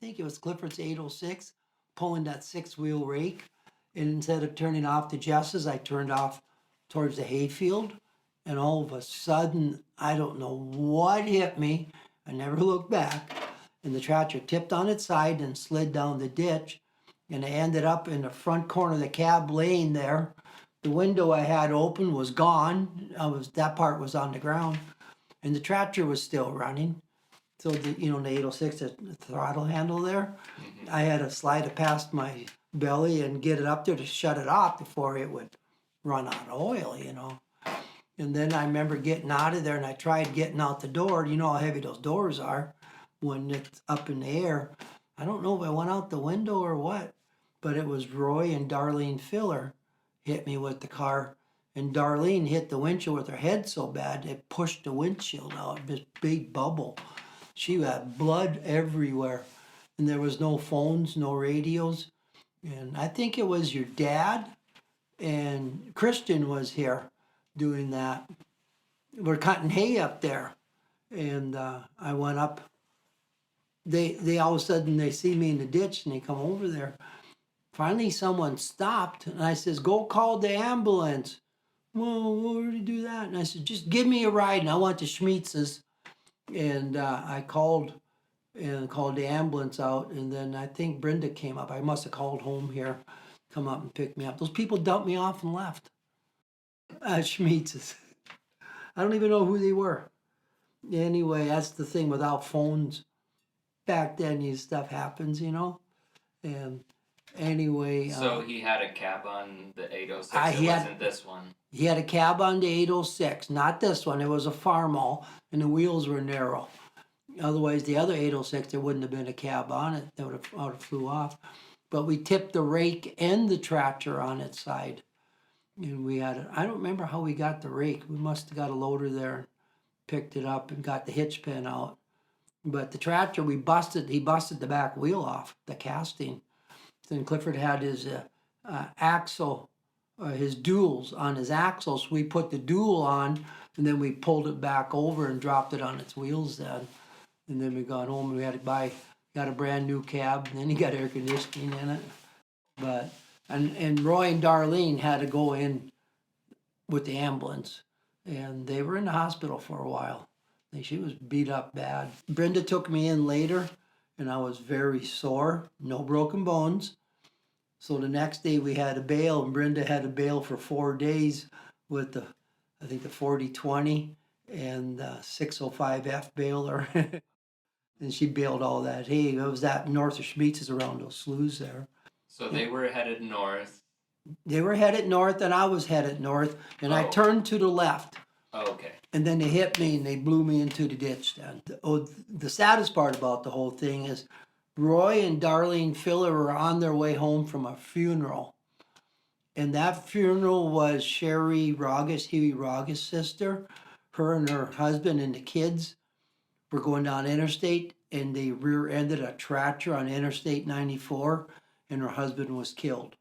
think it was Clifford's 806, pulling that 6-wheel rake. And instead of turning off to Jess's, I turned off towards the hayfield. And all of a sudden, I don't know what hit me. I never looked back. And the tractor tipped on its side and slid down the ditch. And I ended up in the front corner of the cab laying there. The window I had open was gone. That part was on the ground. And the tractor was still running. So the 806, the throttle handle there, I had to slide it past my belly and get it up there to shut it off before it would run out of oil, And then I remember getting out of there, and I tried getting out the door. You know how heavy those doors are when it's up in the air. I don't know if I went out the window or what, but it was Roy and Darlene Filler hit me with the car. And Darlene hit the windshield with her head so bad, it pushed the windshield out, this big bubble. She had blood everywhere. And there was no phones, no radios. And I think it was your dad and Christian was here doing that. We're cutting hay up there. And I went up. They all of a sudden, they see me in the ditch and they come over there. Finally, someone stopped and I says, "Go call the ambulance." "Well, where did you do that?" And I said, "Just give me a ride and I want to Schmietz's." And I called the ambulance out, and then I think Brenda came up. I must have called home here, come up and pick me up. Those people dumped me off and left. Schmietz's. I don't even know who they were. Anyway, that's the thing without phones. Back then, stuff happens, And anyway. So he had a cab on the 806. It wasn't this one. He had a cab on the 806, not this one. It was a Farmall, and the wheels were narrow. Otherwise, the other 806, there wouldn't have been a cab on it. That would have flew off. But we tipped the rake and the tractor on its side. And we had I don't remember how we got the rake. We must have got a loader there, picked it up, and got the hitch pin out. But the tractor, he busted the back wheel off, the casting. Then Clifford had his axle, his duals on his axles. We put the dual on, and then we pulled it back over and dropped it on its wheels then. And then we got home and we had to got a brand new cab, and then he got air conditioning in it. But, and Roy and Darlene had to go in with the ambulance, and they were in the hospital for a while. She was beat up bad. Brenda took me in later, and I was very sore, no broken bones. So the next day we had a bail, and Brenda had a bail for 4 days with the 40-20 and 605F bailer. And she bailed all that hay. It was that north of Schmietz's around those sloughs there. So they were headed north. They were headed north, and I was headed north, and I turned to the left. Oh, okay. And then they hit me, and they blew me into the ditch then. The saddest part about the whole thing is Roy and Darlene Filler were on their way home from a funeral. And that funeral was Sherry Rogges, Huey Rogges' sister. Her and her husband and the kids were going down interstate, and they rear-ended a tractor on Interstate 94, and her husband was killed.